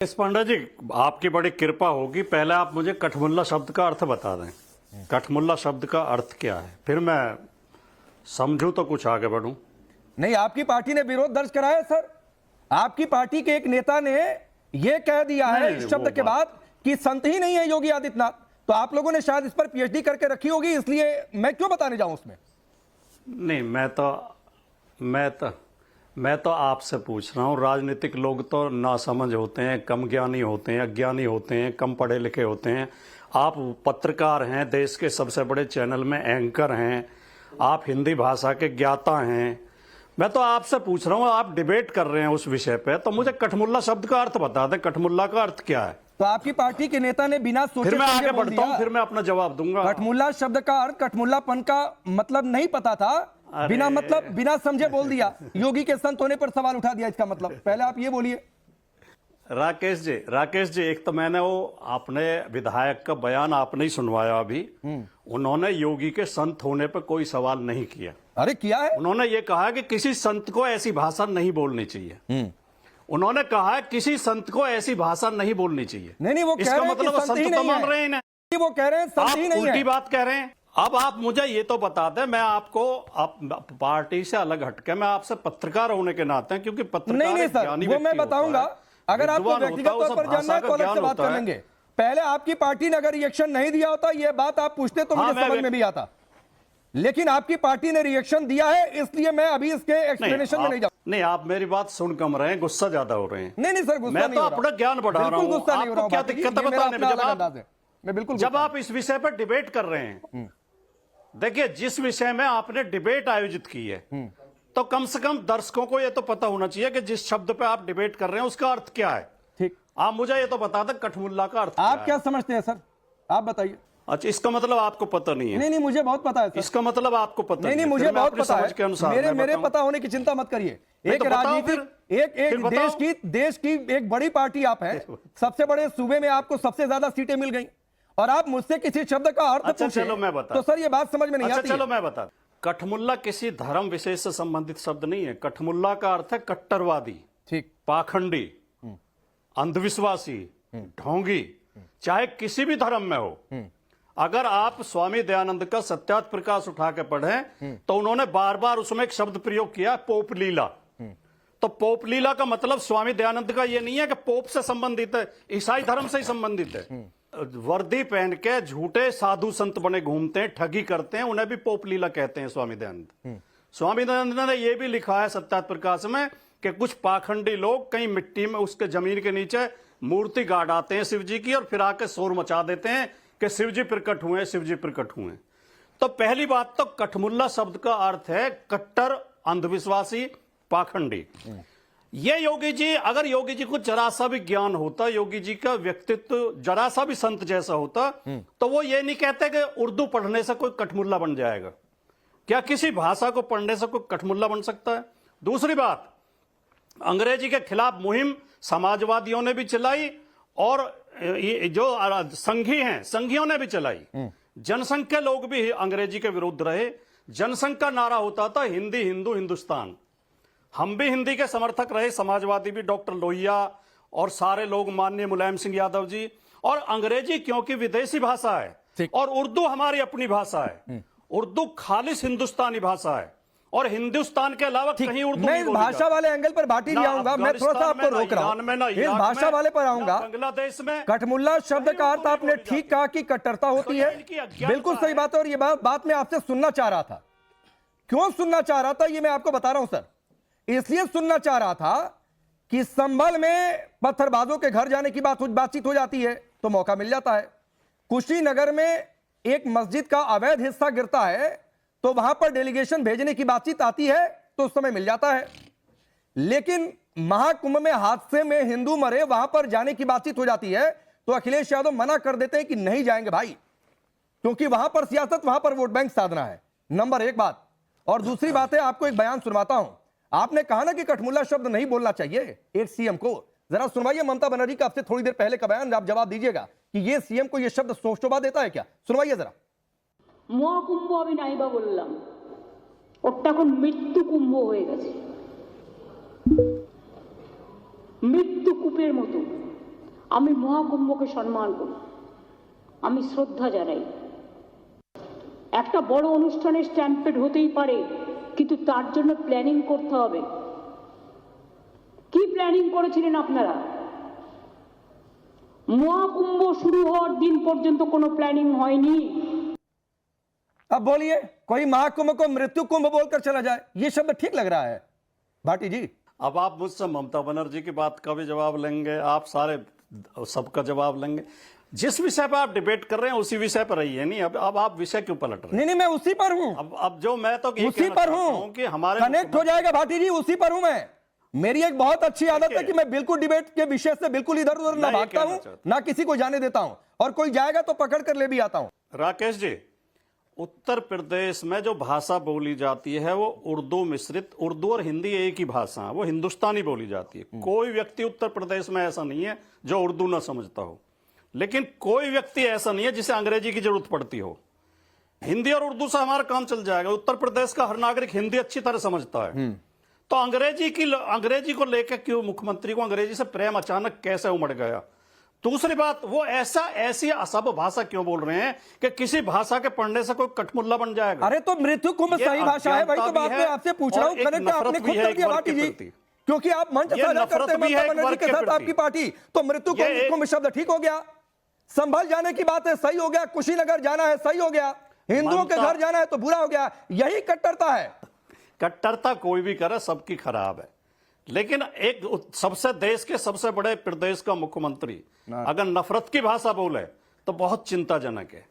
इस पांडा जी, आपकी बड़ी कृपा होगी, पहले आप मुझे कठमुल्ला शब्द का अर्थ बता दें। कठमुल्ला शब्द का अर्थ क्या है, फिर मैं समझूं तो कुछ आगे बढ़ूं। नहीं, आपकी पार्टी ने विरोध दर्ज कराया सर। आपकी पार्टी के एक नेता ने यह कह दिया है इस शब्द के बाद कि संत ही नहीं है योगी आदित्यनाथ। तो आप लोगों ने शायद इस पर पीएचडी करके रखी होगी, इसलिए मैं क्यों बताने जाऊं उसमें। नहीं, मैं तो आपसे पूछ रहा हूं। राजनीतिक लोग तो नासमझ होते हैं, कम ज्ञानी होते हैं, अज्ञानी होते हैं, कम पढ़े लिखे होते हैं। आप पत्रकार हैं, देश के सबसे बड़े चैनल में एंकर हैं, आप हिंदी भाषा के ज्ञाता हैं। मैं तो आपसे पूछ रहा हूं, आप डिबेट कर रहे हैं उस विषय पे, तो मुझे कठमुल्ला शब्द का अर्थ बता दें। कठमुल्ला का अर्थ क्या है? तो आपकी पार्टी के नेता ने बिना सोचे फिर मैं आगे बढ़ता हूं, फिर मैं अपना जवाब दूंगा। कठमुल्ला शब्द का अर्थ, कठमुल्लापन का मतलब नहीं पता था, बिना समझे बोल दिया। योगी के संत होने पर सवाल उठा दिया इसका मतलब। पहले आप ये बोलिए। राकेश जी, एक तो मैंने वो अपने विधायक का बयान आपने ही सुनवाया अभी। उन्होंने योगी के संत होने पर कोई सवाल नहीं किया। अरे किया है। उन्होंने ये कहा कि किसी संत को ऐसी भाषा नहीं बोलनी चाहिए। उन्होंने कहा है किसी संत को ऐसी भाषा नहीं बोलनी चाहिए। नहीं, वो कह इसका रहे हैं मतलब कि संत ही तो मान नहीं रहे हैं। वो कह रहे हैं संत ही नहीं है। उल्टी बात कह रहे हैं। अब आप मुझे ये तो बता दें, मैं आपको पार्टी से अलग हटके मैं आपसे पत्रकार होने के नाते, क्योंकि पत्रकार नहीं सर, वो मैं बताऊंगा। अगर आपको व्यक्तिगत तौर पर जानना है तो अलग से बात कर लेंगे। पहले आपकी पार्टी ने अगर रिएक्शन नहीं दिया होता, ये बात आप पूछते तो मुझे समझ में भी आता। लेकिन आपकी पार्टी ने रिएक्शन दिया है, इसलिए मैं अभी इसके एक्सप्लेनेशन में नहीं जाऊंगा। नहीं, आप मेरी बात सुन कम रहे हैं, गुस्सा ज्यादा हो रहे हैं। नहीं सर, गुस्सा मैं तो अपना ज्ञान बढ़ा रहा हूँ। आपको क्या दिक्कत है बताने में? जब आप इस विषय पर डिबेट कर रहे हैं, देखिए जिस विषय में आपने डिबेट आयोजित की है, तो कम से कम दर्शकों को यह तो पता होना चाहिए कि जिस शब्द पे आप डिबेट कर रहे हैं उसका अर्थ क्या है। ठीक, आप मुझे ये तो बता दें कठमुल्ला का अर्थ आप क्या समझते हैं सर, आप बताइए। अच्छा, इसका मतलब आपको पता नहीं है? नहीं, मुझे बहुत पता है सर। इसका मतलब आपको पता नहीं, मुझे बहुत पता है। मेरे पता होने की चिंता मत करिए। एक राजनीतिक एक देश की एक बड़ी पार्टी आप है, सबसे बड़े सूबे में आपको सबसे ज्यादा सीटें मिल गई, और आप मुझसे किसी शब्द का अर्थ पूछे, चलो मैं बता, तो सर ये बात समझ में नहीं आती। चलो मैं बता। कठमुल्ला किसी धर्म विशेष से संबंधित शब्द नहीं है। कठमुल्ला का अर्थ है कट्टरवादी, ठीक, पाखंडी, अंधविश्वासी, ढोंगी, चाहे किसी भी धर्म में हो। अगर आप स्वामी दयानंद का सत्यार्थ प्रकाश उठा के पढ़ें तो उन्होंने बार बार उसमें एक शब्द प्रयोग किया, पोप लीला। तो पोप लीला का मतलब स्वामी दयानंद का यह नहीं है कि पोप से संबंधित है, ईसाई धर्म से ही संबंधित है। वर्दी पहन के झूठे साधु संत बने घूमते हैं, ठगी करते हैं, उन्हें भी पोप लीला कहते हैं स्वामी दयानंद। स्वामी दयानंद ने यह भी लिखा है सत्यार्थ प्रकाश में कि कुछ पाखंडी लोग कहीं मिट्टी में उसके जमीन के नीचे मूर्ति गाड़ आते हैं शिव जी की, और फिर आके शोर मचा देते हैं कि शिव जी प्रकट हुए, शिव जी प्रकट हुए। तो पहली बात तो कठमुल्ला शब्द का अर्थ है कट्टर, अंधविश्वासी, पाखंडी। ये योगी जी, अगर योगी जी को जरा सा भी ज्ञान होता, योगी जी का व्यक्तित्व जरा सा भी संत जैसा होता, तो वो ये नहीं कहते कि उर्दू पढ़ने से कोई कठमुल्ला बन जाएगा। क्या किसी भाषा को पढ़ने से कोई कठमुल्ला बन सकता है? दूसरी बात, अंग्रेजी के खिलाफ मुहिम समाजवादियों ने भी चलाई, और ये जो संघी हैं, संघियों ने भी चलाई। जनसंघ के लोग भी अंग्रेजी के विरुद्ध रहे। जनसंघ का नारा होता था हिंदी, हिंदू, हिंदुस्तान। हम भी हिंदी के समर्थक रहे, समाजवादी भी, डॉक्टर लोहिया और सारे लोग, माननीय मुलायम सिंह यादव जी। और अंग्रेजी क्योंकि विदेशी भाषा है और उर्दू हमारी अपनी भाषा है। उर्दू खालिस हिंदुस्तानी भाषा है, और हिंदुस्तान के अलावा कहीं उर्दू नहीं बोली भाषा वाले एंगल पर भाटी नहीं आऊंगा, मैं थोड़ा सा आपको रोक रहा हूं, इस भाषा वाले पर आऊंगा। बांग्लादेश में कठमुल्ला शब्द का अर्थ आपने ठीक कहा कि कट्टरता होती है, बिल्कुल सही बात है, और ये बात मैं आपसे सुनना चाह रहा था। क्यों सुनना चाह रहा था ये मैं आपको बता रहा हूं सर। इसलिए सुनना चाह रहा था कि संभल में पत्थरबाजों के घर जाने की बातचीत हो जाती है तो मौका मिल जाता है। कुशीनगर में एक मस्जिद का अवैध हिस्सा गिरता है तो वहां पर डेलीगेशन भेजने की बातचीत आती है तो उस समय मिल जाता है। लेकिन महाकुंभ में हादसे में हिंदू मरे, वहां पर जाने की बातचीत हो जाती है तो अखिलेश यादव मना कर देते हैं कि नहीं जाएंगे भाई, क्योंकि वहां पर सियासत, वहां पर वोट बैंक साधना है। नंबर एक बात। और दूसरी बात है, आपको एक बयान सुनवाता हूं। आपने कहा ना कि कठमुल्ला शब्द नहीं बोलना चाहिए एक सीएम को। जरा सुनवाइए ममता बनर्जी का आपसे थोड़ी देर पहले का बयान, आप जवाब दीजिएगा कि ये सीएम को ये शब्द शोभा देता है क्या। सुनवाइए जरा। মহাকুম্ভ আমি নাইবা বললাম, ওটা এখন মৃত্যু কুম্ভ হয়ে গেছে, মৃত্যু কূপের মতো। আমি মহাকুম্ভকে সম্মান করি, আমি শ্রদ্ধা জানাই। একটা বড় অনুষ্ঠানের স্ট্যাম্পেড হতেই পারে, কিন্তু তার জন্য প্ল্যানিং করতে হবে। কি প্ল্যানিং করেছিলেন আপনারা? মহাকুম্ভ শুরু হওয়ার দিন পর্যন্ত কোনো প্ল্যানিং হয়নি। अब बोलिए, कोई महाकुंभ को मृत्यु कुंभ बोलकर चला जाए, ये शब्द ठीक लग रहा है भाटी जी? अब आप मुझसे ममता बनर्जी की बात का भी जवाब लेंगे, आप सारे सबका जवाब लेंगे। जिस विषय पर आप डिबेट कर रहे हैं उसी विषय पर रहिए। नहीं, अब आप विषय क्यों पलट रहे हैं? नहीं, मैं उसी पर हूं। अब जो मैं तो ये उसी कहना पर चाहता हूं कि हमारे कनेक्ट हो जाएगा भाटी जी, उसी पर हूं मैं। मेरी एक बहुत अच्छी आदत है कि मैं बिल्कुल डिबेट के विषय से बिल्कुल इधर उधर ना भागता हूं, ना किसी को जाने देता हूं, और कोई जाएगा तो पकड़ कर ले भी आता हूं। राकेश जी, उत्तर प्रदेश में जो भाषा बोली जाती है वो उर्दू मिश्रित, उर्दू और हिंदी एक ही भाषा है, वो हिंदुस्तानी बोली जाती है। कोई व्यक्ति उत्तर प्रदेश में ऐसा नहीं है जो उर्दू ना समझता हो, लेकिन कोई व्यक्ति ऐसा नहीं है जिसे अंग्रेजी की जरूरत पड़ती हो। हिंदी और उर्दू से हमारा काम चल जाएगा। उत्तर प्रदेश का हर नागरिक हिंदी अच्छी तरह समझता है, तो अंग्रेजी को लेकर क्यों मुख्यमंत्री को अंग्रेजी से प्रेम अचानक कैसे उमड़ गया? दूसरी बात, वो ऐसी असभ भाषा क्यों बोल रहे हैं कि किसी भाषा के पढ़ने से कोई कठमुल्ला बन जाएगा? अरे तो मृत्यु कुंभ सही भाषा है, वही तो बात मैं आपसे पूछ रहा हूं। कनेक्ट आपने खुद कर दिया भाटी जी, क्योंकि आप मंच साझा करते हैं ममता बनर्जी के साथ आपकी पार्टी, तो मृत्यु कुंभ शब्द ठीक हो गया। संभल जाने की बात है, सही हो गया। कुशीनगर जाना है, सही हो गया। हिंदुओं के घर जाना है तो बुरा हो गया। यही कट्टरता है। कट्टरता कोई भी करे, सबकी खराब है, लेकिन एक देश के सबसे बड़े प्रदेश का मुख्यमंत्री अगर नफरत की भाषा बोले तो बहुत चिंताजनक है।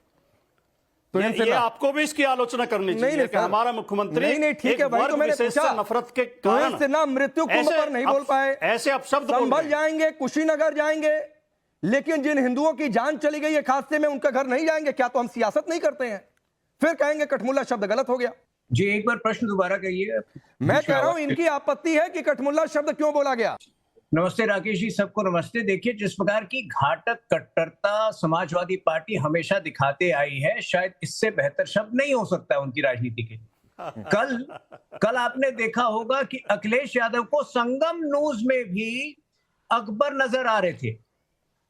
तो ये आपको भी इसकी आलोचना करनी चाहिए कि हमारा मुख्यमंत्री नहीं ठीक है भाई, तो मैंने पूछा नफरत के कारण से ना मृत्यु कुंभ पर नहीं बोल पाए, ऐसे अपशब्द संभल जाएंगे, कुशीनगर जाएंगे, लेकिन जिन हिंदुओं की जान चली गई है हादसे में उनका घर नहीं जाएंगे। क्या तो हम सियासत नहीं करते हैं? फिर कहेंगे कठमुल्ला शब्द गलत हो गया। जी, एक बार प्रश्न दोबारा कहिए। मैं कह रहा हूं इनकी आपत्ति है कि कठमुल्ला शब्द क्यों बोला गया। नमस्ते राकेश जी, सबको नमस्ते। देखिए, जिस प्रकार की घातक कट्टरता समाजवादी पार्टी हमेशा दिखाते आई है, शायद इससे बेहतर शब्द नहीं हो सकता उनकी राजनीति के। कल आपने देखा होगा कि अखिलेश यादव को संगम न्यूज में भी अकबर नजर आ रहे थे,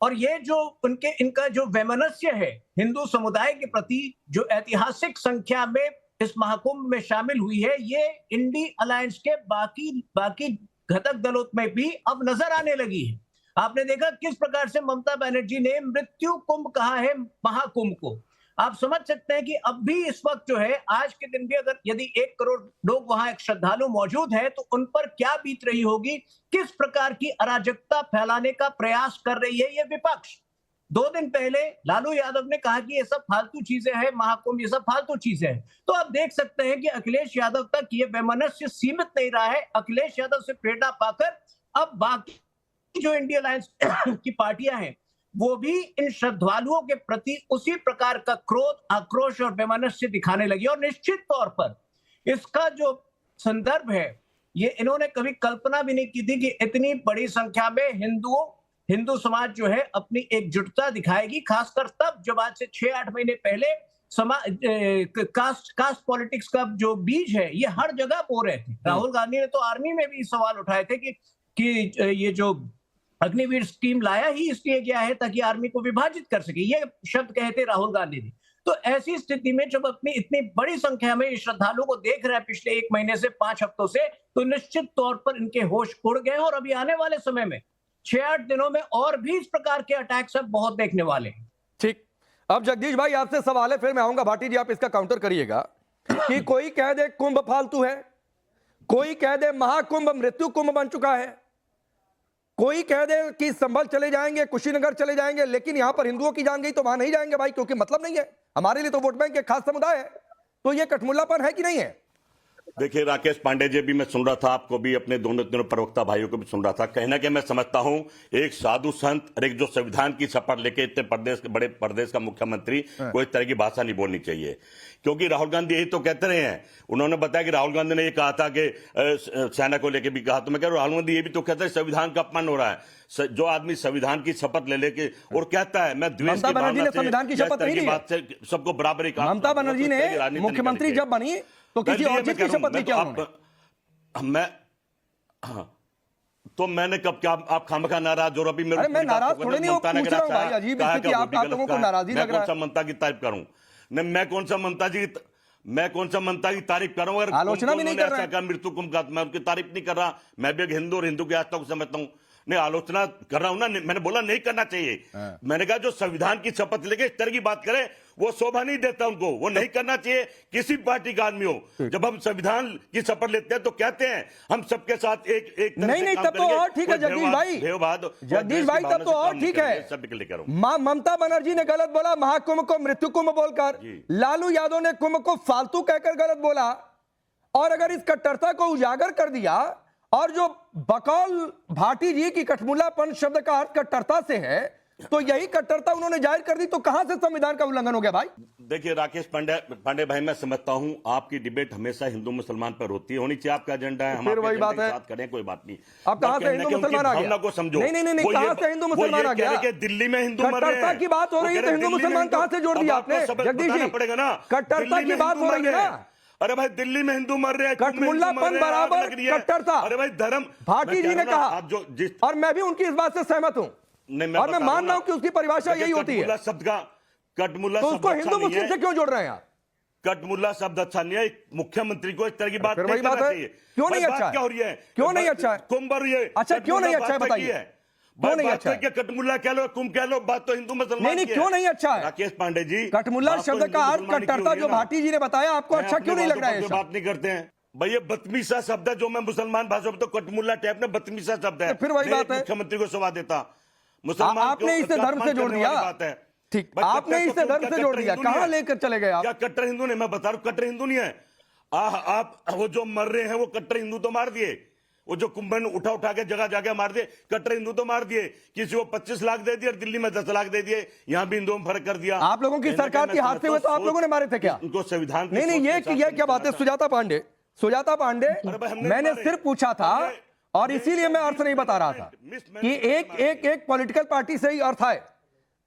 और ये जो इनका जो वैमनस्य है हिंदू समुदाय के प्रति, जो ऐतिहासिक संख्या में इस महाकुंभ में शामिल हुई है, ये इंडी अलायंस के बाकी घटक दलों में भी अब नजर आने लगी है। आपने देखा किस प्रकार से ममता बनर्जी ने मृत्यु कुंभ कहा है महाकुंभ को। आप समझ सकते हैं कि अब भी इस वक्त जो है, आज के दिन भी अगर यदि 1 करोड़ लोग वहां एक श्रद्धालु मौजूद है तो उन पर क्या बीत रही होगी, किस प्रकार की अराजकता फैलाने का प्रयास कर रही है ये विपक्ष। 2 दिन पहले लालू यादव ने कहा कि ये सब फालतू चीजें हैं, महाकुंभ ये सब फालतू चीजें हैं। तो आप देख सकते हैं कि अखिलेश यादव तक ये वैमनस्य सीमित नहीं रहा है। अखिलेश यादव से प्रेरणा पाकर अब बाकी जो इंडिया अलायंस की पार्टियां हैं वो भी इन श्रद्धालुओं के प्रति उसी प्रकार का क्रोध, आक्रोश और वैमनस्य दिखाने लगी। और निश्चित तौर पर इसका जो संदर्भ है, ये इन्होंने कभी कल्पना भी नहीं की थी कि इतनी बड़ी संख्या में हिंदू समाज जो है अपनी एकजुटता दिखाएगी, खासकर तब जब आज से 6-8 महीने पहले कास्ट पॉलिटिक्स का जो बीज है ये हर जगह बो रहे थे। राहुल गांधी ने तो आर्मी में भी सवाल उठाए थे कि ये जो अग्निवीर स्कीम लाया ही इसलिए गया है ताकि आर्मी को विभाजित कर सके, ये शब्द कहे थे राहुल गांधी ने। तो ऐसी स्थिति में जब अपनी इतनी बड़ी संख्या में श्रद्धालुओं को देख रहे हैं पिछले 1 महीने से 5 हफ्तों से, तो निश्चित तौर पर इनके होश उड़ गए। और अभी आने वाले समय में 6-8 दिनों में और भी इस प्रकार के अटैक सब बहुत देखने वाले हैं। ठीक, अब जगदीश भाई आपसे सवाल है, फिर मैं आऊंगा भाटी जी, आप इसका काउंटर करिएगा कि कोई कह दे कुंभ फालतू है, कोई कह दे महाकुंभ मृत्यु कुंभ बन चुका है, कोई कह दे कि संभल चले जाएंगे, कुशीनगर चले जाएंगे, लेकिन यहां पर हिंदुओं की जान गई तो वहां नहीं जाएंगे भाई, क्योंकि मतलब नहीं है, हमारे लिए तो वोट बैंक एक खास समुदाय है। तो ये कठमुल्लापन है कि नहीं है? देखिए राकेश पांडे जी भी मैं सुन रहा था, आपको भी, अपने दोनों प्रवक्ता भाइयों को भी सुन रहा था। कहना कि मैं समझता हूं एक साधु संत और एक जो संविधान की शपथ लेके इतने बड़े प्रदेश का मुख्यमंत्री कोई तरह की भाषा नहीं बोलनी चाहिए, क्योंकि राहुल गांधी यही तो कहते रहे हैं। उन्होंने बताया कि राहुल गांधी ने ये कहा था कि सेना को लेकर भी कहा, तो मैं कह रहा हूं राहुल गांधी ये भी तो कहते हैं संविधान का अपमान हो रहा है। जो आदमी संविधान की शपथ ले लेके और कहता है मैं द्वेष की भावना से, संविधान की शपथ नहीं ली, सबको बराबरी का, ममता बनर्जी ने मुख्यमंत्री जब बनी तो किसी और चीज की शपथ नहीं किया उन्होंने। तो मैंने कब क्या आप खामखा नाराज हो? अभी मेरे अरे मैं नाराज थोड़ी नहीं हूं, पूछ रहा हूं भाई, अजीब स्थिति, आप लोगों को नाराजगी लग रहा है। कौन सा ममता की तारीफ करूं? नहीं, मैं कौन सा ममता की तारीफ कर रहा हूं? अगर आलोचना भी नहीं कर रहा है। मृत्यु कुंभ का मैं उनकी तारीफ नहीं कर रहा। मैं भी एक हिंदू और हिंदू की आस्था को समझता हूं। नहीं, आलोचना कर रहा हूं ना, मैंने बोला नहीं करना चाहिए। मैंने कहा जो संविधान की शपथ लेके इस तरह की बात करे वो शोभा नहीं देता उनको, वो नहीं करना चाहिए किसी पार्टी का आदमी हो। जब हम संविधान की शपथ लेते हैं तो कहते हैं हम सबके साथ एक नहीं, तब तो और ठीक है जगदीश भाई, तब तो और ठीक है। ममता बनर्जी ने गलत बोला महाकुंभ को मृत्यु कुंभ बोलकर, लालू यादव ने कुंभ को फालतू कहकर गलत बोला, और अगर इस कट्टरता को उजागर कर दिया, और जो बकौल भाटी जी की कठमुल्लापन शब्द का अर्थ कट्टरता से है, तो यही कट्टरता उन्होंने जाहिर कर दी, तो कहां से संविधान का उल्लंघन हो गया भाई? देखिए राकेश पांडे भाई, मैं समझता हूं आपकी डिबेट हमेशा हिंदू मुसलमान पर होती है, होनी चाहिए, आपका एजेंडा है, हम फिर वही बात है, बात करें, कोई बात नहीं। अब कहां से हिंदू मुसलमान आ गया? को समझो। नहीं, कहां से हिंदू मुसलमान आ गया? दिल्ली में हिंदू मर रहे हैं, कट्टरता की बात हो रही है तो हिंदू मुसलमान कहां से जोड़ दिया आपने? जगदीश जी, पड़ेगा ना, कट्टरता की बात हो रही है ना। अरे भाई दिल्ली में हिंदू मर रहे हैं, कठमुल्लापन बराबर कट्टरता। अरे भाई धर्म, भाटी जी ने कहा, और मैं भी उनकी इस बात से सहमत हूं, और मैं मान रहा हूं कि उसकी परिभाषा यही होती है। शब्द का कटमुल्ला, तो उसको हिंदू मुस्लिम से क्यों जोड़ रहे हैं आप? कटमुल्ला शब्द अच्छा नहीं है, मुख्यमंत्री को इस तरह की बात फिर नहीं वही बात करना है, चाहिए। क्यों नहीं अच्छा है? क्या हो रही है? क्यों नहीं अच्छा है? कुंभ हो रही है। अच्छा क्यों नहीं अच्छा है बताइए? क्यों नहीं अच्छा है? कटमुल्ला कह लो, कुंभ कह लो, बात तो हिंदू मुसलमान नहीं, क्यों नहीं अच्छा है? राकेश पांडे जी, कटमुल्ला शब्द का अर्थ कट्टरता जो भाटी जी ने बताया, आपको अच्छा क्यों नहीं लग रहा है? बात नहीं करते हैं भाई, ये बदतमीजा शब्द है जो मैं मुसलमान भाषा में तो कटमुल्ला टाइप में बदतमीजा शब्द है। फिर वही बात है, मुख्यमंत्री को सवा देता, मुसलमान आपने इसे धर्म से जोड़ दिया। ठीक, आपने इसे धर्म से जोड़ दिया, कहां लेकर चले गए आप? क्या कट्टर हिंदू नहीं? मैं बता रहा हूं कट्टर हिंदू नहीं है। आप वो जो मर रहे हैं वो कट्टर हिंदू तो मार दिए, वो जो कुंभन उठा के जगह मार दिए, कट्टर हिंदू तो मार दिए। किसी को 25 लाख दे दिए और दिल्ली में 10 लाख दे दिए, यहां भी हिंदुओं में फर्क कर दिया। आप लोगों की सरकार के हाथ से हुए तो आप लोगों ने मारे थे क्या? उनको संविधान नहीं, ये क्या बात है? सुजाता पांडे, मैंने सिर्फ पूछा था, और इसीलिए मैं अर्थ नहीं बता रहा था कि एक पॉलिटिकल पार्टी से ही अर्थ है,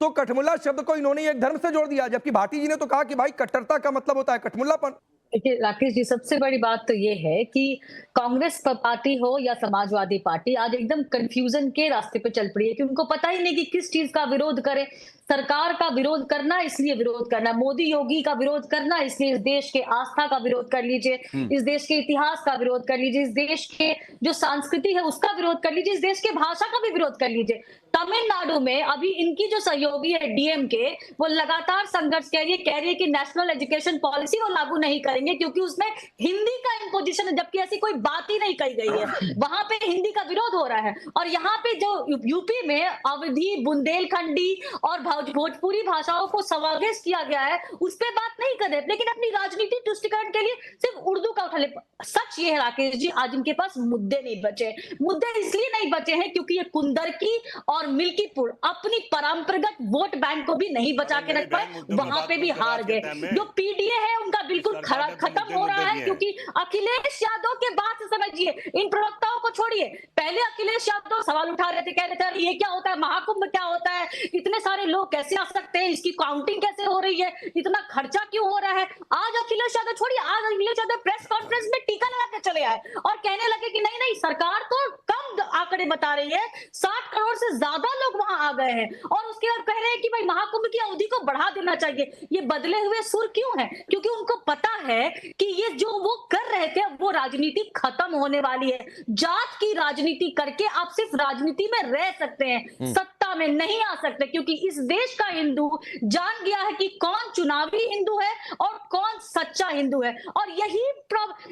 तो कठमुल्ला शब्द को इन्होंने एक धर्म से जोड़ दिया, जबकि भाटी जी ने तो कहा कि भाई कट्टरता का मतलब होता है कठमुल्लापन। देखिए राकेश जी, सबसे बड़ी बात तो ये है कि कांग्रेस पार्टी हो या समाजवादी पार्टी आज एकदम कंफ्यूजन के रास्ते पे चल पड़ी है कि उनको पता ही नहीं कि किस चीज का विरोध करे। सरकार का विरोध करना इसलिए विरोध करना, मोदी योगी का विरोध करना इसलिए इस देश के आस्था का विरोध कर लीजिए, इस देश के इतिहास का विरोध कर लीजिए, इस देश के जो संस्कृति है उसका विरोध कर लीजिए, इस देश के भाषा का भी विरोध कर लीजिए। तमिलनाडु में अभी इनकी जो सहयोगी है डीएमके, वो लगातार संघर्ष कह रही है कि नेशनल एजुकेशन पॉलिसी वो लागू नहीं करेंगे क्योंकि उसमें हिंदी का इंपोजिशन है, जबकि ऐसी कोई बात ही नहीं कही गई है। वहां पे हिंदी का विरोध हो रहा है, और यहाँ पे जो यूपी में अवधी, बुंदेलखंडी और भोजपुरी भाषाओं को समावेश किया गया है, उस पर बात नहीं कर रहे, लेकिन अपनी राजनीति तुष्टिकरण के लिए सिर्फ उर्दू का उठा ले। सच ये है राकेश जी, आज इनके पास मुद्दे नहीं बचे। मुद्दे इसलिए नहीं बचे हैं क्योंकि ये कुंदरकी और मिल्कीपुर अपनी परंपरागत वोट बैंक को भी नहीं बचा के रख पाए, वहां पे भी हार गए। जो पीडीए है उनका बिल्कुल खत्म हो रहा है, क्योंकि अखिलेश यादव के बाद से समझिए, इन प्रवक्ताओं को छोड़िए, पहले अखिलेश यादव सवाल उठा रहे थे, कह रहे थे ये क्या होता है, महाकुंभ क्या होता है, इतने सारे लोग कैसे आ सकते हैं, इसकी काउंटिंग कैसे हो रही है, इतना खर्चा क्यों हो रहा है। आज अखिलेश यादव छोड़िए, आज अखिलेश यादव प्रेस कॉन्फ्रेंस में टीका लगा के चले आए और कहने लगे कि नहीं सरकार तो कम आंकड़े बता रही है, 60 करोड़ से ज्यादा लोग वहां आ गए हैं, और उसके बाद कह रहे हैं कि भाई महाकुंभ की अवधि को बढ़ा देना चाहिए। ये बदले हुए सुर क्यों है? क्योंकि उनको पता है कि ये जो वो कर रहे थे वो राजनीति खत्म होने वाली है। जात की राजनीति करके आप सिर्फ राजनीति में रह सकते हैं, सत्ता में नहीं आ सकते, क्योंकि इस देश का हिंदू जान गया है कि कौन चुनावी हिंदू है और कौन सच्चा हिंदू है। और यही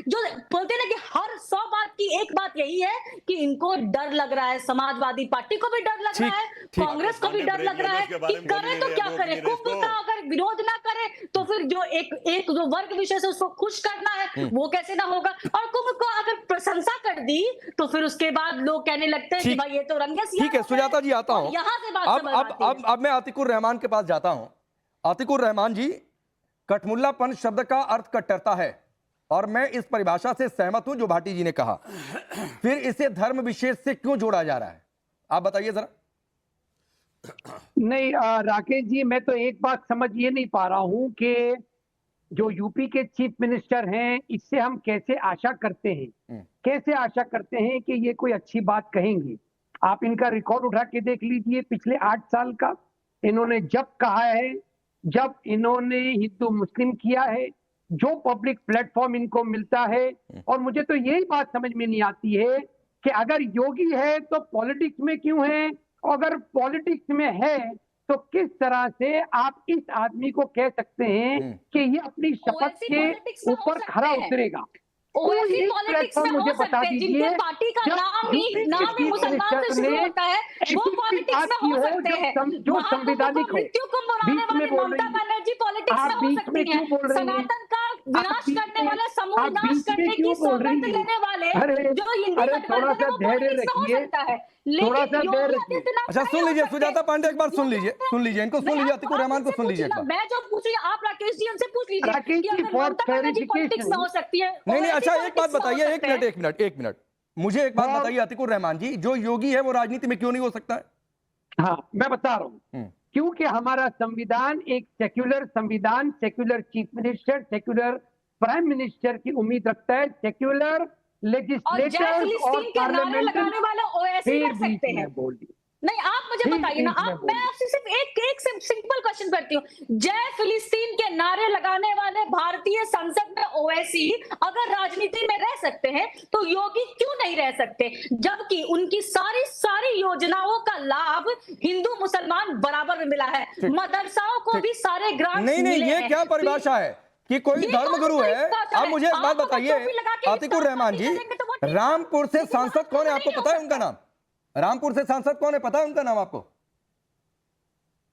जो बोलते हैं ना कि हर 100 बात की एक बात यही है कि इनको डर लग रहा है, समाजवादी पार्टी को भी डर लग रहा है, कांग्रेस को भी डर लग रहा है कि करे तो क्या करे। कुंभ का अगर विरोध ना करे तो फिर जो एक जो वर्ग विशेष है उसको खुश करना है वो कैसे ना होगा, और कुंभ को अगर प्रशंसा कर दी तो फिर उसके बाद लोग कहने लगते हैं कि भाई ये तो रंगे सियाह। ठीक है सुजाता जी, आता हूं यहां से बात। अब मैं आतिकुर रहमान के पास जाता हूं। आतिकुर रहमान जी, कठमुल्लापन शब्द का अर्थ कट्टरता है, और मैं इस परिभाषा से सहमत हूं जो भाटी जी ने कहा, फिर इसे धर्म विशेष से क्यों जोड़ा जा रहा है, आप बताइए जरा। नहीं राकेश जी, मैं तो एक बात समझ ये नहीं पा रहा हूं कि जो यूपी के चीफ मिनिस्टर हैं, इससे हम कैसे आशा करते हैं कि ये कोई अच्छी बात कहेंगे। आप इनका रिकॉर्ड उठा के देख लीजिए पिछले 8 साल का। इन्होंने जब कहा है, जब इन्होंने हिंदू मुस्लिम किया है, जो पब्लिक प्लेटफॉर्म इनको मिलता है, और मुझे तो यही बात समझ में नहीं आती है कि अगर योगी है तो पॉलिटिक्स में क्यों है, और अगर पॉलिटिक्स में है तो किस तरह से आप इस आदमी को कह सकते हैं कि ये अपनी शपथ के ऊपर खरा उतरेगा। ओवैसी पॉलिटिक्स में मुझे हो सकते बता हैं, दीजिए, जिनके पार्टी का नाम ही मुसलमान से शुरू होता है, वो पॉलिटिक्स में हो सकते हैं। जो संवैधानिक हो, मृत्यु को मनाने वाली ममता बनर्जी पॉलिटिक्स में हो सकती है। सनातन का विनाश करने वाले, समूह विनाश करने की सौगंध लेने वाले जो हिंदू गठबंधन है, वो पॉलिटिक्स में हो सकता है। थोड़ा सा देर अच्छा सुन लीजिए सुजाता पांडे, एक बार सुन लीजिए इनको सुन लीजिए, अतिकुर रहमान को सुन लीजिए एक बार। मैं जो पूछ रही हूँ, आप राकेश जी हमसे पूछ लीजिए राकेश कि जी, अगर for ममता बनर्जी पॉलिटिक्स में हो सकती है। नहीं अच्छा एक बात politics में हो बताइए, सकते हैं। एक मिनट मुझे एक बात बताइए अतिकुर रहमान जी, जो योगी है वो राजनीति में क्यों नहीं हो सकता है? हाँ, मैं बता रहा हूँ, क्योंकि हमारा संविधान एक सेक्युलर संविधान, secular chief minister, secular prime minister की उम्मीद रखता है, सेक्युलर लेजिस्लेटर्स और नारे लगाने वाले ओवैसी कर सकते हैं। बोल दिया नहीं, आप मुझे बताइए ना, मैं आपसे सिर्फ एक सिंपल क्वेश्चन करती हूँ। जय फिलिस्तीन के नारे लगाने वाले भारतीय संसद में ओवैसी अगर राजनीति में रह सकते हैं तो योगी क्यों नहीं रह सकते, जबकि उनकी सारी योजनाओं का लाभ हिंदू मुसलमान बराबर में मिला है। मदरसाओं को भी सारे ग्रांट्स नहीं मिले ये हैं। क्या परिभाषा है कि कोई धर्मगुरु है? आप मुझे एक बात बताइए अतिकुर रहमान जी, रामपुर से सांसद कौन है आपको पता है उनका नाम? रामपुर से सांसद कौन है, पता है उनका नाम आपको?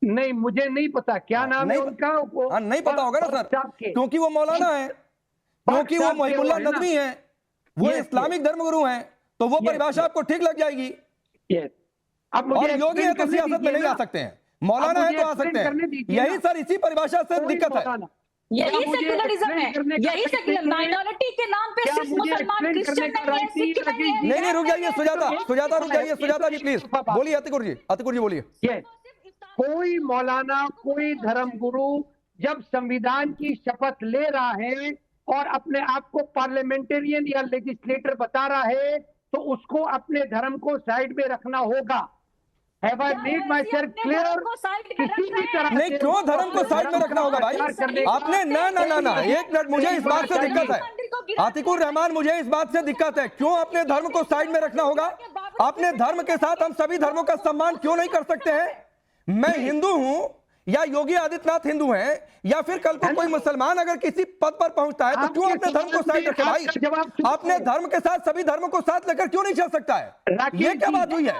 नहीं, मुझे नहीं पता क्या नाम है उनका। नहीं पता होगा ना सर, क्योंकि वो मौलाना है, क्योंकि वो मोहिबुल्लाह नदवी है, वो इस्लामिक धर्मगुरु हैं, तो वो परिभाषा आपको ठीक लग जाएगी। और योगी है तो सियासत में नहीं आ सकते हैं, मौलाना है तो आ सकते हैं। यही सर इसी परिभाषा से दिक्कत है। यही सेक्युलरिज्म है, यही सेक्युलर माइनॉरिटी के नाम पे सिर्फ मुसलमान क्रिश्चियन नहीं है, सिख नहीं है। नहीं रुक जाइए सुजाता रुक जाइए, सुजाता जी प्लीज बोलिए, अतिकुर जी बोलिए। कोई मौलाना, कोई धर्मगुरु जब संविधान की शपथ ले रहा है और अपने आप को पार्लियामेंटेरियन या लेजिस्लेटर बता रहा है तो उसको अपने धर्म को साइड में रखना होगा। Have I made myself clear? किसी भी तरह नहीं, क्यों धर्म को साइड में रखना होगा भाई? आपने ना एक मिनट, मुझे इस बात से दिक्कत है अतिकुर रहमान, मुझे इस बात से दिक्कत है, क्यों अपने धर्म को साइड में रखना होगा? अपने धर्म के साथ हम सभी धर्मों का सम्मान क्यों नहीं कर सकते हैं? मैं हिंदू हूं या योगी आदित्यनाथ हिंदू हैं, या फिर कल को कोई मुसलमान अगर किसी पद पर पहुंचता है तो क्यों अपने धर्म को साइड रखे भाई? अपने धर्म के साथ सभी धर्मों को साथ लेकर क्यों नहीं चल सकता है? ये क्या बात हुई है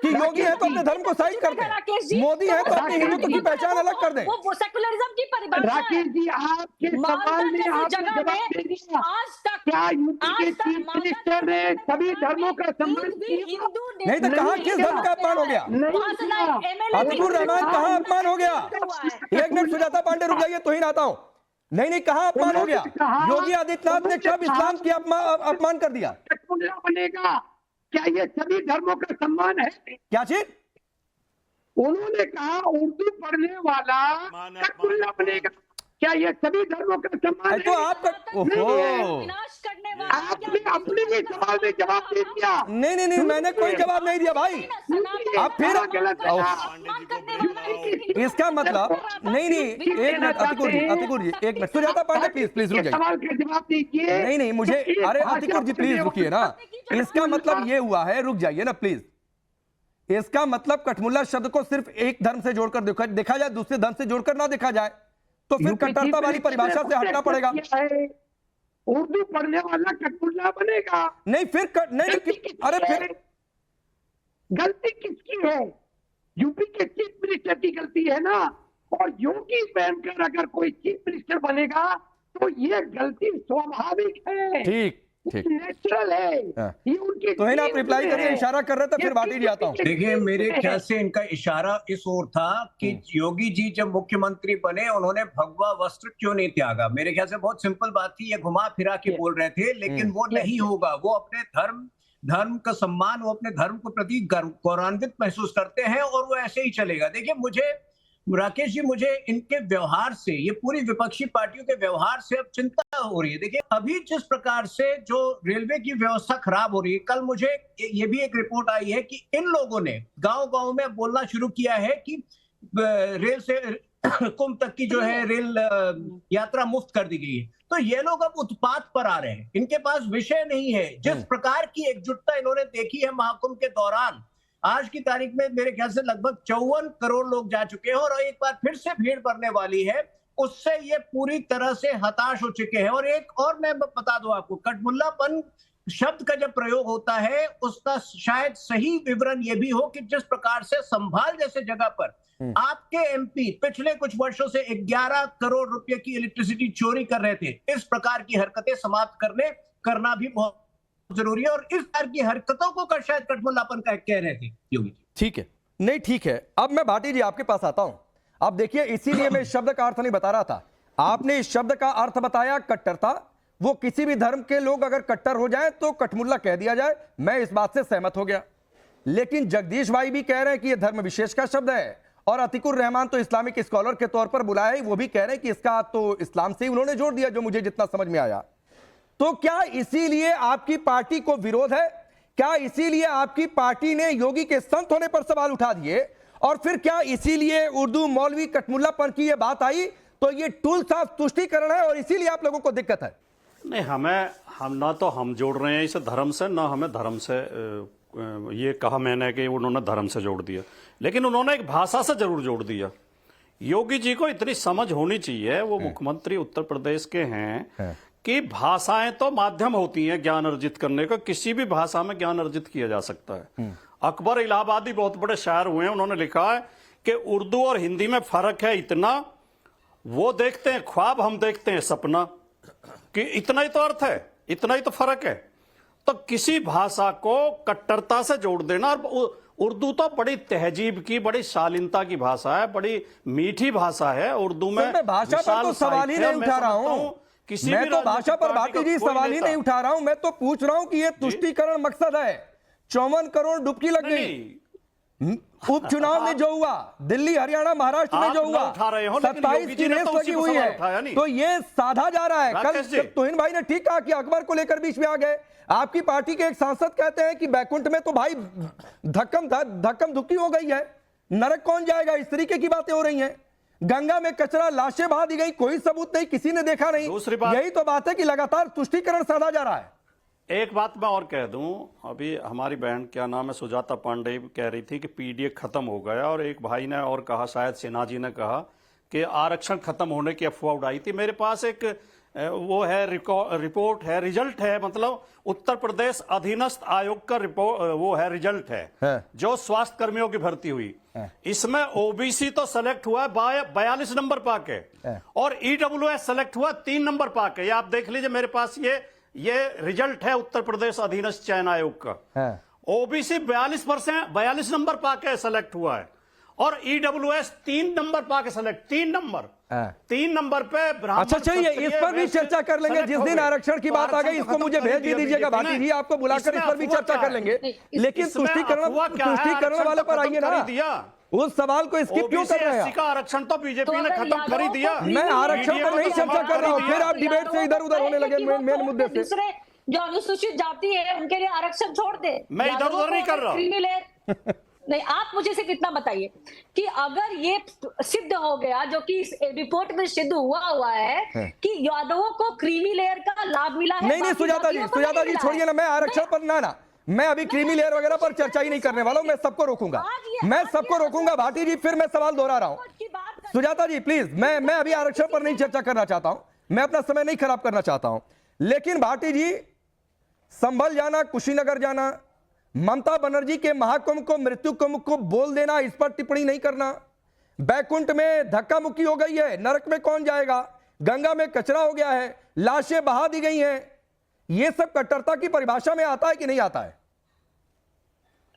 कि योगी है तो अपने धर्म को साइड कर दें, मोदी है तो अपने हिंदुत्व की पहचान अलग कर दें? वो सेकुलरिज्म की परिभाषा है। राकेश जी, आपके सवाल में आपने जवाब दे दिया। क्या यूपी के चीफ मिनिस्टर ने सभी धर्मों का सम्मान किया? नहीं तो कहां किस धर्म का अपमान हो गया? अतिकुर रहमान कहां अपमान हो गया? एक मिनट सुजाता पांडे रुक जाइए, तो ही आता हूं। नहीं कहां अपमान हो गया? योगी आदित्यनाथ ने कब इस्लाम की अपमान कर दिया? बनेगा क्या ये सभी धर्मों का सम्मान है? क्या चीज? उन्होंने कहा उर्दू पढ़ने वाला कटपुतला बनेगा, क्या ये सभी धर्मों का सम्मान है? तो आपका विनाश करने वाला आपने अपने भी सवाल में जवाब दे दिया। नहीं मैंने कोई जवाब नहीं दिया भाई। आप फिर इसका मतलब नहीं एक मिनट अतिकुर जी एक मिनट, सुजाता पांडे प्लीज रुक जाइए। सवाल का जवाब दीजिए। नहीं मुझे, अरे अतिकुर जी प्लीज रुकिए ना। इसका मतलब ये हुआ है, रुक जाइए ना प्लीज। इसका मतलब कठमुल्ला शब्द को सिर्फ एक धर्म से जोड़कर देखा जाए, दूसरे धर्म से जोड़कर ना देखा जाए, तो फिर कट्टरता वाली परिभाषा से हटना पड़ेगा। उर्दू पढ़ने वाला कटपुतला बनेगा? नहीं फिर अरे फिर गलती किसकी है? यूपी के चीफ मिनिस्टर की गलती है ना। और योगी बनकर अगर कोई चीफ मिनिस्टर बनेगा तो ये गलती स्वाभाविक है, ठीक नेचुरल है। ये उनकी तो आप रिप्लाई करिए, इशारा कर रहे थे, फिर बात ही नहीं आता हूँ। देखिए मेरे ख्याल से इनका इशारा इस ओर था कि योगी जी जब मुख्यमंत्री बने उन्होंने भगवा वस्त्र क्यों नहीं त्यागा। मेरे ख्याल से बहुत सिंपल बात थी, ये घुमा फिरा के बोल रहे थे, लेकिन वो नहीं होगा। वो अपने धर्म का सम्मान, वो अपने धर्म के प्रति गौरवान्वित महसूस करते हैं और वो ऐसे ही चलेगा। देखिए राकेश जी, मुझे इनके व्यवहार से, ये पूरी विपक्षी पार्टियों के व्यवहार से अब चिंता हो रही है। देखिए, अभी जिस प्रकार से जो रेलवे की व्यवस्था खराब हो रही है, कल मुझे ये भी एक रिपोर्ट आई है कि इन लोगों ने गांव-गांव में बोलना शुरू किया है कि रेल से कुंभ तक की जो है रेल यात्रा मुफ्त कर दी गई है। तो ये लोग अब उत्पात पर आ रहे हैं, इनके पास विषय नहीं है। जिस प्रकार की एकजुटता इन्होंने देखी है महाकुंभ के दौरान, आज की तारीख में मेरे ख्याल से लगभग 54 करोड़ लोग जा चुके हैं और एक बार फिर से भीड़ बढ़ने वाली है, उससे ये पूरी तरह से हताश हो चुके हैं। और एक और मैं बता दूं आपको, कठमुल्लापन शब्द का जब प्रयोग होता है, उसका शायद सही विवरण ये भी हो कि जिस प्रकार से संभाल जैसे जगह पर आपके एमपी पिछले कुछ वर्षों से 11 करोड़ रुपए की इलेक्ट्रिसिटी चोरी कर रहे थे, इस प्रकार की हरकतें समाप्त करना भी बहुत जरूरी है। और इस तरह की हरकतों को शायद कठमुल्लापन का कह रहे थे योगी जी। ठीक है, नहीं ठीक है। अब मैं भाटी जी आपके पास आता हूं। अब देखिए, इसीलिए मैं इस शब्द का अर्थ नहीं बता रहा था। आपने इस शब्द का अर्थ बताया कट्टरता। वो किसी भी धर्म के लोग अगर कट्टर हो जाए तो कठमुल्ला कह दिया जाए, मैं इस बात से सहमत हो गया। लेकिन जगदीश भाई भी कह रहे हैं कि यह धर्म विशेष का शब्द है, और अतिकुर रहमान तो इस्लामिक स्कॉलर के तौर पर बुलाया है, वो भी कह रहे हैं कि इसका तो इस्लाम से ही उन्होंने जोड़ दिया, जो मुझे जितना समझ में आया। तो क्या इसीलिए आपकी पार्टी को विरोध है? क्या इसीलिए आपकी पार्टी ने योगी के संत होने पर सवाल उठा दिए? और फिर क्या इसीलिए उर्दू मौलवी कठमुल्लापन की यह बात आई? तो ये टूल साफ तुष्टीकरण है और इसीलिए आप लोगों को दिक्कत है। नहीं, हम ना तो हम जोड़ रहे हैं इसे धर्म से, ना हमें धर्म से ये कहा मैंने कि उन्होंने धर्म से जोड़ दिया, लेकिन उन्होंने एक भाषा से जरूर जोड़ दिया। योगी जी को इतनी समझ होनी चाहिए, वो मुख्यमंत्री उत्तर प्रदेश के हैं कि भाषाएं तो माध्यम होती हैं ज्ञान अर्जित करने का, किसी भी भाषा में ज्ञान अर्जित किया जा सकता है। अकबर इलाहाबादी बहुत बड़े शायर हुए हैं, उन्होंने लिखा है कि उर्दू और हिंदी में फर्क है इतना, वो देखते हैं ख्वाब, हम देखते हैं सपना, कि इतना ही तो अर्थ है, इतना ही तो फर्क है। तो किसी भाषा को कट्टरता से जोड़ देना, और उर्दू तो बड़ी तहजीब की, बड़ी शालीनता की भाषा है, बड़ी मीठी भाषा है। उर्दू में मैं भाषा पर तो सवाल ही नहीं उठा रहा हूं, मैं तो भाषा पर भाटी जी सवाल ही नहीं उठा रहा हूं। मैं तो पूछ रहा हूं कि यह तुष्टीकरण मकसद है। 54 करोड़ डुबकी लग गई उपचुनाव में जो हुआ, दिल्ली हरियाणा महाराष्ट्र में जो हुआ, 27 की रेस लगी हुई है, तो ये साधा जा रहा है। कल तोहिन भाई ने ठीक कहा कि अकबर को लेकर बीच में आ गए। आपकी पार्टी के एक सांसद कहते हैं कि बैकुंठ में तो भाई धक्कम धुक्की हो गई है, नरक कौन जाएगा, इस तरीके की बातें हो रही हैं। गंगा में कचरा, लाशें बहा दी गई, कोई सबूत नहीं, किसी ने देखा नहीं। दूसरी बात, यही तो बात है कि लगातार तुष्टीकरण साधा जा रहा है। एक बात मैं और कह दूं, अभी हमारी बहन क्या नाम है सुजाता पांडे कह रही थी कि पीडीए खत्म हो गया, और एक भाई ने और कहा, शायद सिन्हा जी ने कहा कि आरक्षण खत्म होने की अफवाह उड़ाई थी। मेरे पास एक वो है रिपोर्ट है, रिजल्ट है, मतलब उत्तर प्रदेश अधीनस्थ आयोग का रिपोर्ट, वो है रिजल्ट है जो स्वास्थ्य कर्मियों की भर्ती हुई। इसमें ओबीसी तो सेलेक्ट हुआ 42 नंबर पाके, और ईडब्ल्यूएस सेलेक्ट हुआ 3 नंबर पाके। ये आप देख लीजिए, मेरे पास ये रिजल्ट है उत्तर प्रदेश अधीनस्थ चयन आयोग का। ओबीसी 42 नंबर पाके सेलेक्ट हुआ है, और ईडब्ल्यूएस 3 नंबर पाके सेलेक्ट, 3 नंबर पे ब्राह्मण। अच्छा चलिए, इस पर भी चर्चा कर लेंगे जिस दिन आरक्षण की बात आ गई। इसको मुझे भेज भी दीजिएगा भाटी जी, आपको बुलाकर इस पर भी चर्चा कर लेंगे। लेकिन तुष्टीकरण वाले पर आइए ना, उस सवाल को स्किप क्यों कर रहे हैं? का आरक्षण तो बीजेपी ने खत्म कर ही दिया। मैं आरक्षण पर नहीं चर्चा कर रहा हूँ, फिर आप डिबेट से इधर उधर होने लगे मेन मुद्दे से। दूसरे जो अनुसूचित जाति है उनके लिए आरक्षण छोड़ दे, मैं इधर उधर नहीं कर रहा। नहीं, आप मुझे सिर्फ इतना बताइए कि अगर ये सिद्ध हो गया, जो कि इस रिपोर्ट में सिद्ध हुआ है कि यादवों को क्रीमी लेयर का लाभ मिला है। नहीं सुजाता जी छोड़िए ना, मैं आरक्षण पर ना मैं अभी क्रीमी लेयर वगैरह पर चर्चा ही नहीं करने वाला हूं। मैं सबको रोकूंगा भाटी जी, फिर मैं सवाल दोहरा रहा हूं। सुजाता जी प्लीज, मैं अभी आरक्षण पर नहीं चर्चा करना चाहता हूं, मैं अपना समय नहीं खराब करना चाहता हूं। लेकिन भाटी जी, संभल जाना, कुशीनगर जाना, ममता बनर्जी के महाकुंभ को मृत्यु कुंभ को बोल देना, इस पर टिप्पणी नहीं करना, बैकुंठ में धक्का मुक्की हो गई है, नरक में कौन जाएगा, गंगा में कचरा हो गया है, लाशें बहा दी गई हैं, ये सब कट्टरता की परिभाषा में आता है कि नहीं आता है?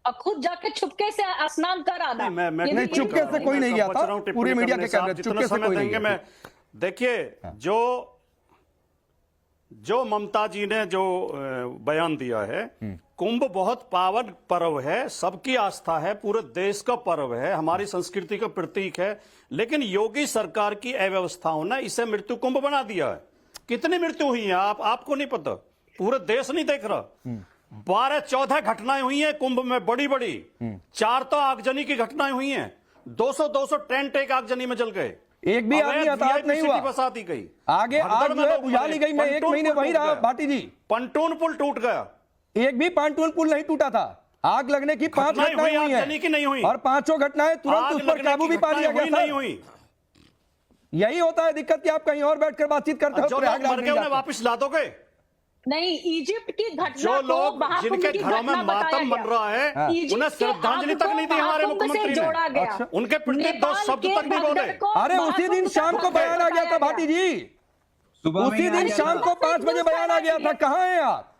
अब खुद जाके चुपके से स्नान कर आना। नहीं, चुपके से कोई नहीं गया था, पूरी मीडिया के कैमरे चुपके से कोई नहीं गया। देखिए, जो ममता जी ने जो बयान दिया है, कुंभ बहुत पावन पर्व है, सबकी आस्था है, पूरे देश का पर्व है, हमारी संस्कृति का प्रतीक है। लेकिन योगी सरकार की अव्यवस्थाओं ने इसे मृत्यु कुंभ बना दिया है। कितनी मृत्यु हुई है आपको नहीं पता, पूरे देश नहीं देख रहा। 12-14 घटनाएं हुई हैं कुंभ में, बड़ी बड़ी 4 तो आगजनी की घटनाएं हुई हैं। 200 टेंट एक आगजनी में जल गए, एक भी आदमी हताहत नहीं हुआ। बसाती गई, आगे आग जो है बुझा ली गई। मैं 1 महीने वहीं रहा भाटी जी, पंटून पुल टूट गया, एक भी पांटून पुल नहीं टूटा था। आग लगने की 5 घटनाएं हुई हैं और 5 घटनाएं तुरंत उस पर काबू भी पा लिया गया था। यही होता है दिक्कत कि आप कहीं और बैठकर बातचीत करते हो, मर गए उन्हें वापस ला दोगे? नहीं, इजिप्ट की घटना जो लोग जिनके घरों में मातम बन रहा है उन्हें श्रद्धांजलि तक नहीं दी हमारे मुख्यमंत्री ने। अच्छा। उनके प्रति 2 शब्द तक नहीं बोले। अरे उसी दिन शाम को बयान आ गया था भाटी जी, उसी दिन शाम को 5 बजे बयान आ गया था। कहां हैं आप?